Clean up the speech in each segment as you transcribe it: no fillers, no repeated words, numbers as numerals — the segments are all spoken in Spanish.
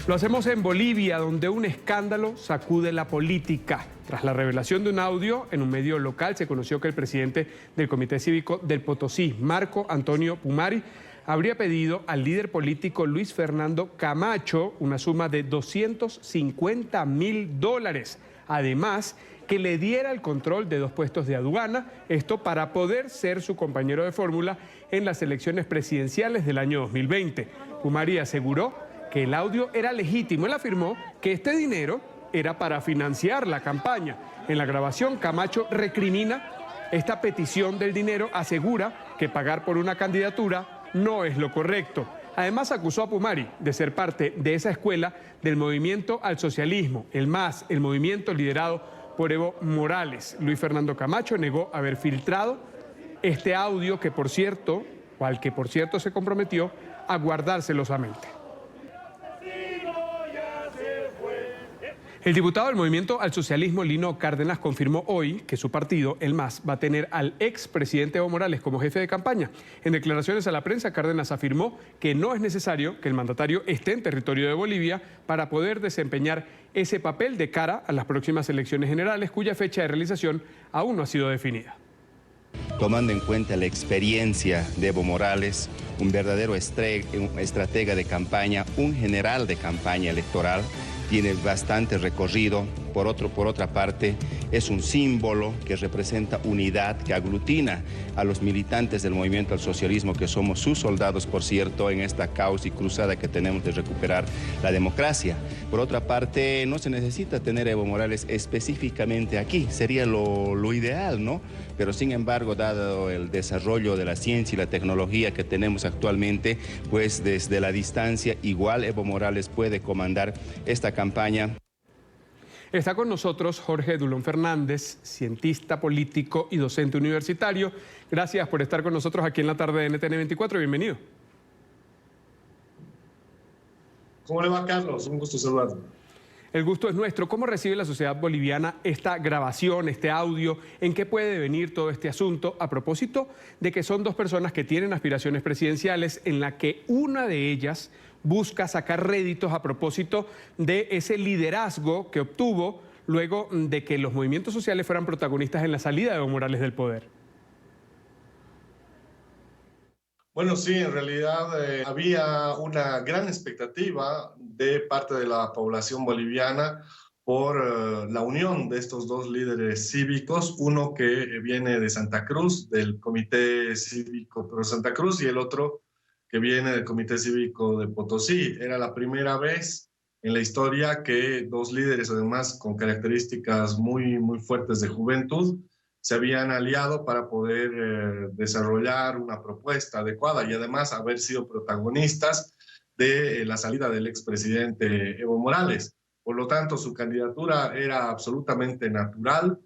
Lo hacemos en Bolivia, donde un escándalo sacude la política. Tras la revelación de un audio en un medio local, se conoció que el presidente del Comité Cívico del Potosí, Marco Antonio Pumari, habría pedido al líder político Luis Fernando Camacho una suma de $250.000. Además, que le diera el control de 2 puestos de aduana, esto para poder ser su compañero de fórmula en las elecciones presidenciales del año 2020. Pumari aseguró que el audio era legítimo. Él afirmó que este dinero era para financiar la campaña. En la grabación, Camacho recrimina esta petición del dinero, asegura que pagar por una candidatura no es lo correcto. Además, acusó a Pumari de ser parte de esa escuela del movimiento al socialismo, el MAS, el movimiento liderado por Evo Morales. Luis Fernando Camacho negó haber filtrado este audio al que por cierto se comprometió a guardar celosamente. El diputado del Movimiento al Socialismo, Lino Cárdenas, confirmó hoy que su partido, el MAS, va a tener al expresidente Evo Morales como jefe de campaña. En declaraciones a la prensa, Cárdenas afirmó que no es necesario que el mandatario esté en territorio de Bolivia para poder desempeñar ese papel de cara a las próximas elecciones generales, cuya fecha de realización aún no ha sido definida. Tomando en cuenta la experiencia de Evo Morales, un verdadero estratega de campaña, un general de campaña electoral, tiene bastante recorrido. Por otra parte, es un símbolo que representa unidad, que aglutina a los militantes del movimiento al socialismo, que somos sus soldados, por cierto, en esta causa y cruzada que tenemos de recuperar la democracia. Por otra parte, no se necesita tener a Evo Morales específicamente aquí, sería lo ideal, ¿no? Pero sin embargo, dado el desarrollo de la ciencia y la tecnología que tenemos actualmente, pues desde la distancia igual Evo Morales puede comandar esta campaña. Está con nosotros Jorge Dulón Fernández, cientista político y docente universitario. Gracias por estar con nosotros aquí en la tarde de NTN 24. Bienvenido. ¿Cómo le va, Carlos? Un gusto saludarlo. El gusto es nuestro. ¿Cómo recibe la sociedad boliviana esta grabación, este audio? ¿En qué puede venir todo este asunto? A propósito de que son 2 personas que tienen aspiraciones presidenciales, en la que una de ellas busca sacar réditos a propósito de ese liderazgo que obtuvo luego de que los movimientos sociales fueran protagonistas en la salida de Evo Morales del poder. Bueno, sí, en realidad había una gran expectativa de parte de la población boliviana por la unión de estos 2 líderes cívicos, uno que viene de Santa Cruz, del Comité Cívico Pro Santa Cruz, y el otro que viene del Comité Cívico de Potosí. Era la primera vez en la historia que 2 líderes, además con características muy fuertes de juventud, se habían aliado para poder desarrollar una propuesta adecuada y además haber sido protagonistas de la salida del expresidente Evo Morales. Por lo tanto, su candidatura era absolutamente natural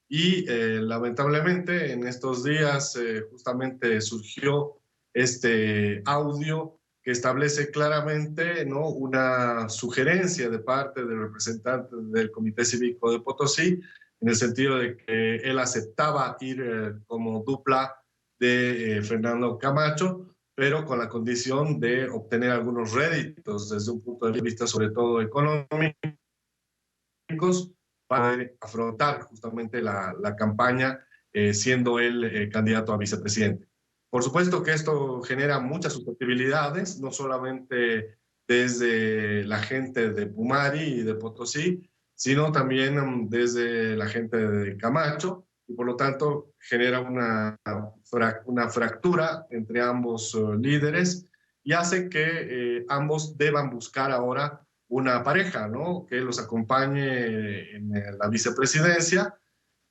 y lamentablemente en estos días justamente surgió este audio que establece claramente, ¿no?, una sugerencia de parte del representante del Comité Cívico de Potosí, en el sentido de que él aceptaba ir como dupla de Fernando Camacho, pero con la condición de obtener algunos réditos desde un punto de vista sobre todo económicos para afrontar justamente la campaña siendo él candidato a vicepresidente. Por supuesto que esto genera muchas susceptibilidades, no solamente desde la gente de Pumari y de Potosí, sino también desde la gente de Camacho, y por lo tanto genera una fractura entre ambos líderes y hace que ambos deban buscar ahora una pareja, ¿no?, que los acompañe en la vicepresidencia,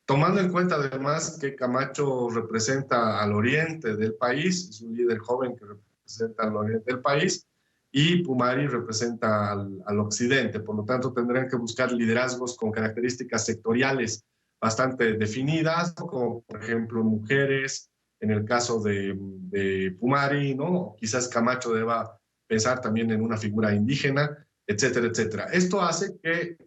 tomando en cuenta además que Camacho representa al oriente del país, es un líder joven que representa al oriente del país, y Pumari representa al occidente. Por lo tanto, tendrán que buscar liderazgos con características sectoriales bastante definidas, como por ejemplo mujeres, en el caso de Pumari, ¿no? Quizás Camacho deba pensar también en una figura indígena, etcétera, etcétera. Esto hace que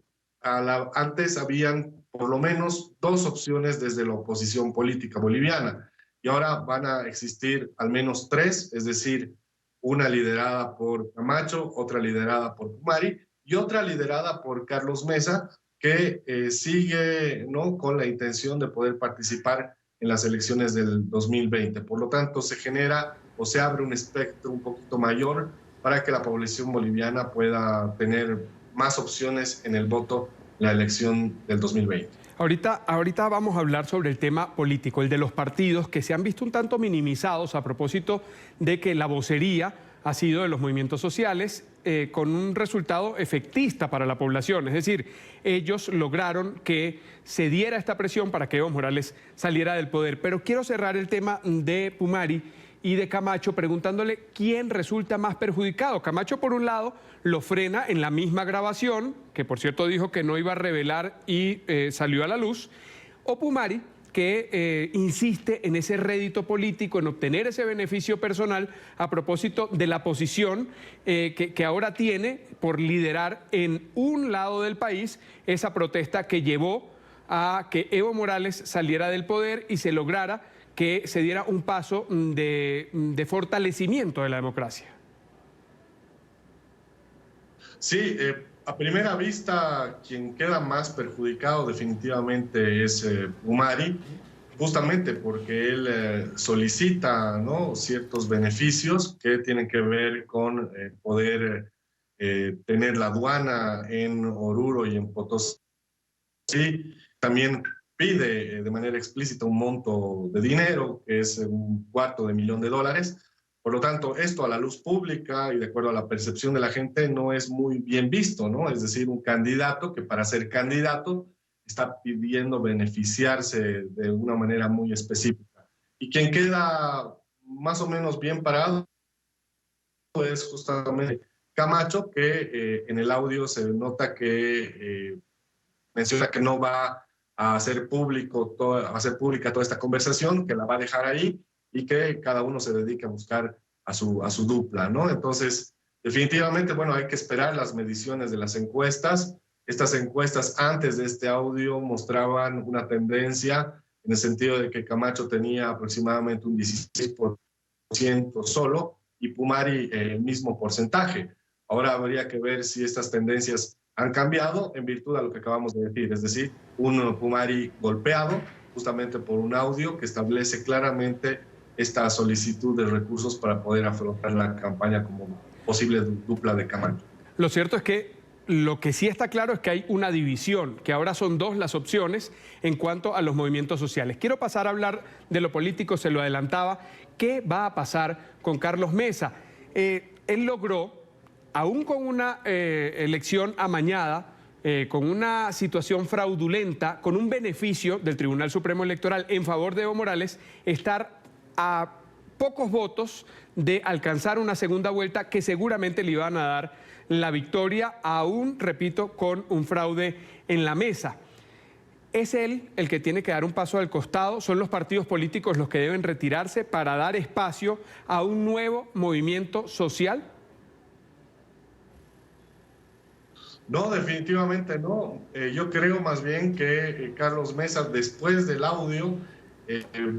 antes habían por lo menos 2 opciones desde la oposición política boliviana, y ahora van a existir al menos 3, es decir, una liderada por Camacho, otra liderada por Pumari, y otra liderada por Carlos Mesa, que sigue, ¿no?, con la intención de poder participar en las elecciones del 2020. Por lo tanto, se genera o se abre un espectro un poquito mayor para que la población boliviana pueda tener más opciones en el voto en la elección del 2020. Ahorita vamos a hablar sobre el tema político, el de los partidos que se han visto un tanto minimizados a propósito de que la vocería ha sido de los movimientos sociales con un resultado efectista para la población. Es decir, ellos lograron que se diera esta presión para que Evo Morales saliera del poder. Pero quiero cerrar el tema de Pumari y de Camacho preguntándole quién resulta más perjudicado. Camacho, por un lado, lo frena en la misma grabación, que por cierto dijo que no iba a revelar y salió a la luz, o Pumari, que insiste en ese rédito político, en obtener ese beneficio personal a propósito de la posición que ahora tiene por liderar en un lado del país esa protesta que llevó a que Evo Morales saliera del poder y se lograra que se diera un paso de fortalecimiento de la democracia. Sí, a primera vista, quien queda más perjudicado definitivamente es Pumari, justamente porque él solicita, ¿no?, ciertos beneficios que tienen que ver con poder tener la aduana en Oruro y en Potosí. También pide de manera explícita un monto de dinero, que es $250,000. Por lo tanto, esto a la luz pública y de acuerdo a la percepción de la gente no es muy bien visto, ¿no? Es decir, un candidato que para ser candidato está pidiendo beneficiarse de una manera muy específica. Y quien queda más o menos bien parado es justamente Camacho, que en el audio se nota que menciona que no va a hacer pública toda esta conversación, que la va a dejar ahí y que cada uno se dedique a buscar a su dupla, ¿no? Entonces, definitivamente, bueno, hay que esperar las mediciones de las encuestas. Estas encuestas antes de este audio mostraban una tendencia en el sentido de que Camacho tenía aproximadamente un 16% solo y Pumari el mismo porcentaje. Ahora habría que ver si estas tendencias han cambiado en virtud de lo que acabamos de decir, es decir, un Pumari golpeado justamente por un audio que establece claramente esta solicitud de recursos para poder afrontar la campaña como posible dupla de Camacho. Lo cierto es que lo que sí está claro es que hay una división, que ahora son dos las opciones en cuanto a los movimientos sociales. Quiero pasar a hablar de lo político, se lo adelantaba. ¿Qué va a pasar con Carlos Mesa? Él logró, aún con una elección amañada, con una situación fraudulenta, con un beneficio del Tribunal Supremo Electoral en favor de Evo Morales, estar a pocos votos de alcanzar una segunda vuelta que seguramente le iban a dar la victoria, aún, repito, con un fraude en la mesa. ¿Es él el que tiene que dar un paso al costado? ¿Son los partidos políticos los que deben retirarse para dar espacio a un nuevo movimiento social? No, definitivamente no. Yo creo más bien que Carlos Mesa, después del audio,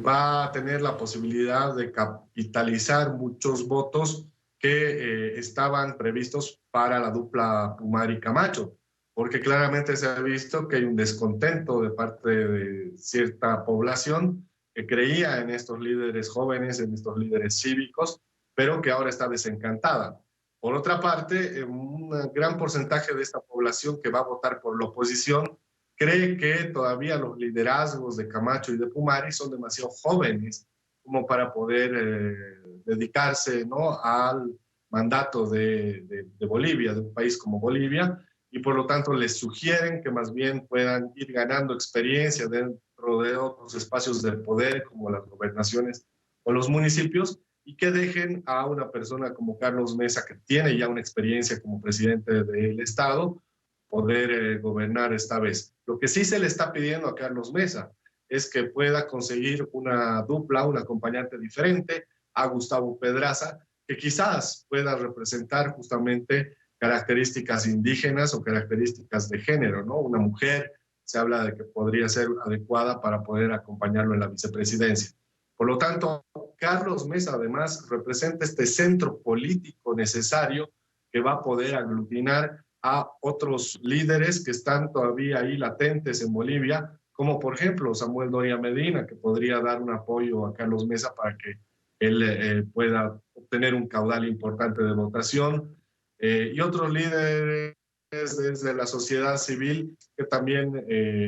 va a tener la posibilidad de capitalizar muchos votos que estaban previstos para la dupla Pumari-Camacho, porque claramente se ha visto que hay un descontento de parte de cierta población que creía en estos líderes jóvenes, en estos líderes cívicos, pero que ahora está desencantada. Por otra parte, un gran porcentaje de esta población que va a votar por la oposición cree que todavía los liderazgos de Camacho y de Pumari son demasiado jóvenes como para poder dedicarse, ¿no?, al mandato de Bolivia, de un país como Bolivia, y por lo tanto les sugieren que más bien puedan ir ganando experiencia dentro de otros espacios de poder como las gobernaciones o los municipios, y que dejen a una persona como Carlos Mesa, que tiene ya una experiencia como presidente del Estado, poder gobernar esta vez. Lo que sí se le está pidiendo a Carlos Mesa es que pueda conseguir una dupla, un acompañante diferente a Gustavo Pedraza, que quizás pueda representar justamente características indígenas o características de género, ¿no? Una mujer, se habla de que podría ser adecuada para poder acompañarlo en la vicepresidencia. Por lo tanto, Carlos Mesa además representa este centro político necesario que va a poder aglutinar a otros líderes que están todavía ahí latentes en Bolivia, como por ejemplo Samuel Doria Medina, que podría dar un apoyo a Carlos Mesa para que él pueda obtener un caudal importante de votación, y otros líderes desde la sociedad civil que también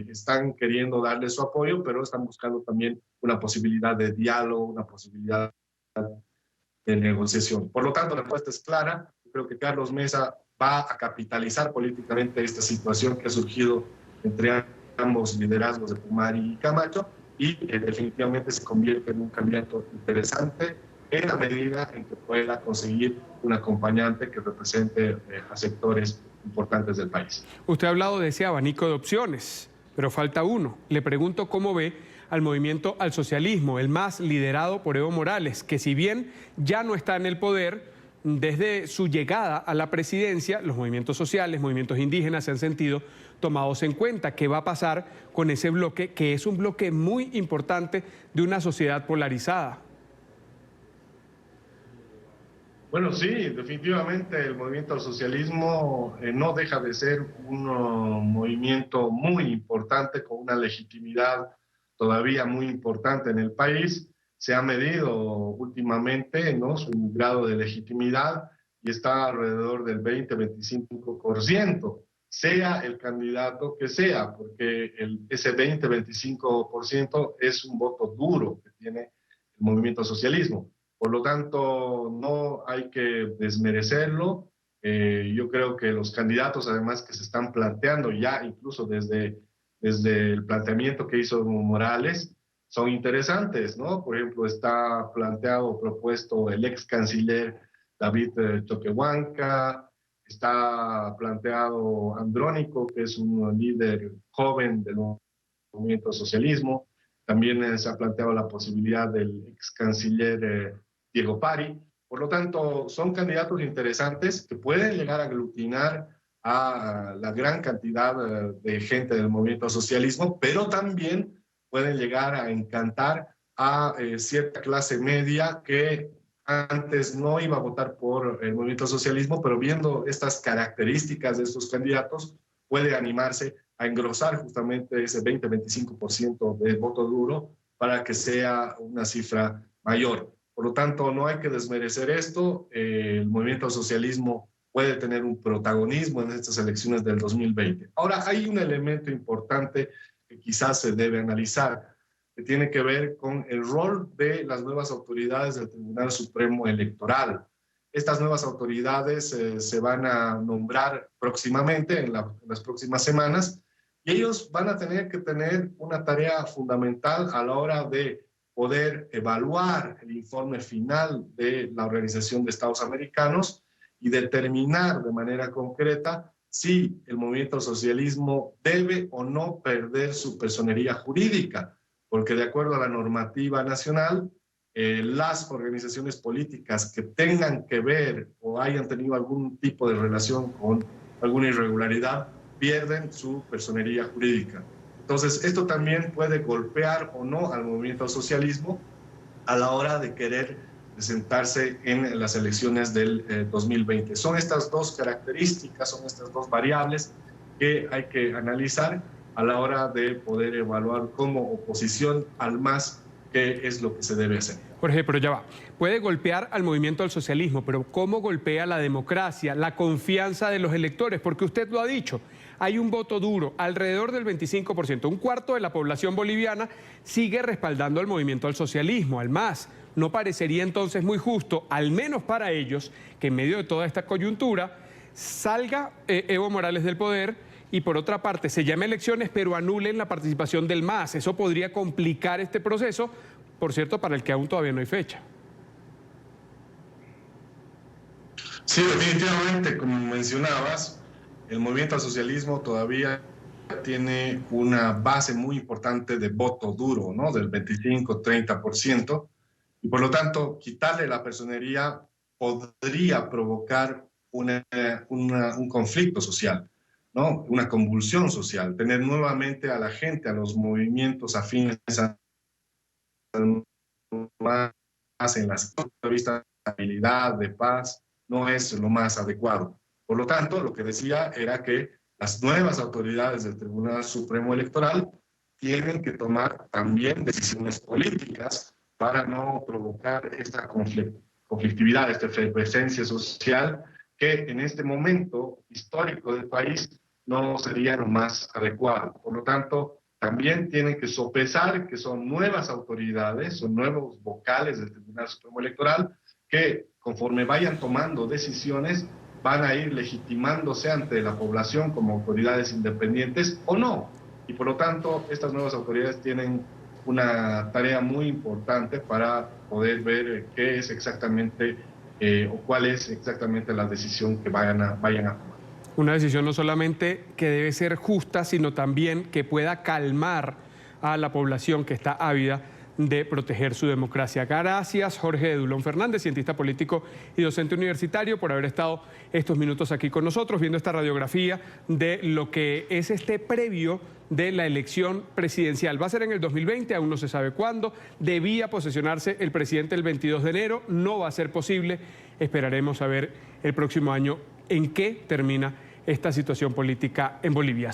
están queriendo darle su apoyo, pero están buscando también una posibilidad de diálogo, una posibilidad de negociación. Por lo tanto, la respuesta es clara. Yo creo que Carlos Mesa va a capitalizar políticamente esta situación que ha surgido entre ambos liderazgos de Pumari y Camacho, y definitivamente se convierte en un candidato interesante en la medida en que pueda conseguir un acompañante que represente a sectores importantes del país. Usted ha hablado de ese abanico de opciones, pero falta uno. Le pregunto cómo ve al movimiento al socialismo, el MAS, liderado por Evo Morales, que si bien ya no está en el poder, desde su llegada a la presidencia, los movimientos sociales, movimientos indígenas se han sentido tomados en cuenta. ¿Qué va a pasar con ese bloque, que es un bloque muy importante de una sociedad polarizada? Bueno, sí, definitivamente el movimiento al socialismo no deja de ser un movimiento muy importante, con una legitimidad todavía muy importante en el país. Se ha medido últimamente, ¿no?, su grado de legitimidad, y está alrededor del 20-25%, sea el candidato que sea, porque ese 20-25% es un voto duro que tiene el movimiento al socialismo. Por lo tanto, no hay que desmerecerlo. Yo creo que los candidatos, además, que se están planteando ya, incluso desde el planteamiento que hizo Evo Morales, son interesantes, ¿no? Por ejemplo, está planteado, propuesto el ex canciller David Choquehuanca, está planteado Andrónico, que es un líder joven del movimiento socialismo. También se ha planteado la posibilidad del ex canciller Diego Pari. Por lo tanto, son candidatos interesantes que pueden llegar a aglutinar a la gran cantidad de gente del movimiento socialismo, pero también pueden llegar a encantar a cierta clase media que antes no iba a votar por el movimiento socialismo, pero viendo estas características de estos candidatos, puede animarse a engrosar justamente ese 20-25% de voto duro para que sea una cifra mayor. Por lo tanto, no hay que desmerecer esto. El movimiento al socialismo puede tener un protagonismo en estas elecciones del 2020. Ahora, hay un elemento importante que quizás se debe analizar, que tiene que ver con el rol de las nuevas autoridades del Tribunal Supremo Electoral. Estas nuevas autoridades se van a nombrar próximamente, en las próximas semanas, y ellos van a tener que tener una tarea fundamental a la hora de poder evaluar el informe final de la Organización de Estados Americanos y determinar de manera concreta si el movimiento al socialismo debe o no perder su personería jurídica, porque de acuerdo a la normativa nacional, las organizaciones políticas que tengan que ver o hayan tenido algún tipo de relación con alguna irregularidad pierden su personería jurídica. Entonces, esto también puede golpear o no al movimiento al socialismo a la hora de querer presentarse en las elecciones del 2020. Son estas dos características, son estas dos variables que hay que analizar a la hora de poder evaluar como oposición al MAS qué es lo que se debe hacer. Jorge, pero ya va. Puede golpear al movimiento al socialismo, pero ¿cómo golpea la democracia, la confianza de los electores? Porque usted lo ha dicho, hay un voto duro, alrededor del 25%. Un cuarto de la población boliviana sigue respaldando al movimiento al socialismo, al MAS. ¿No parecería entonces muy justo, al menos para ellos, que en medio de toda esta coyuntura salga Evo Morales del poder y por otra parte se llame elecciones pero anulen la participación del MAS? Eso podría complicar este proceso, por cierto, para el que aún todavía no hay fecha. Sí, definitivamente, como mencionabas, el movimiento al socialismo todavía tiene una base muy importante de voto duro, ¿no? Del 25-30%, y por lo tanto, quitarle la personería podría provocar un conflicto social, ¿no? Una convulsión social, tener nuevamente a la gente, a los movimientos afines a más en las de vista de estabilidad, de paz, no es lo más adecuado. Por lo tanto, lo que decía era que las nuevas autoridades del Tribunal Supremo Electoral tienen que tomar también decisiones políticas para no provocar esta conflictividad, esta efervescencia social que en este momento histórico del país no sería lo más adecuado. Por lo tanto, también tienen que sopesar que son nuevas autoridades, son nuevos vocales del Tribunal Supremo Electoral que conforme vayan tomando decisiones van a ir legitimándose ante la población como autoridades independientes o no. Y por lo tanto, estas nuevas autoridades tienen una tarea muy importante para poder ver qué es exactamente o cuál es exactamente la decisión que vayan a tomar. Una decisión no solamente que debe ser justa, sino también que pueda calmar a la población que está ávida de proteger su democracia. Gracias, Jorge Edulón Fernández, cientista político y docente universitario, por haber estado estos minutos aquí con nosotros, viendo esta radiografía de lo que es este previo de la elección presidencial. Va a ser en el 2020, aún no se sabe cuándo. Debía posesionarse el presidente el 22 de enero, no va a ser posible. Esperaremos a ver el próximo año en qué termina esta situación política en Bolivia.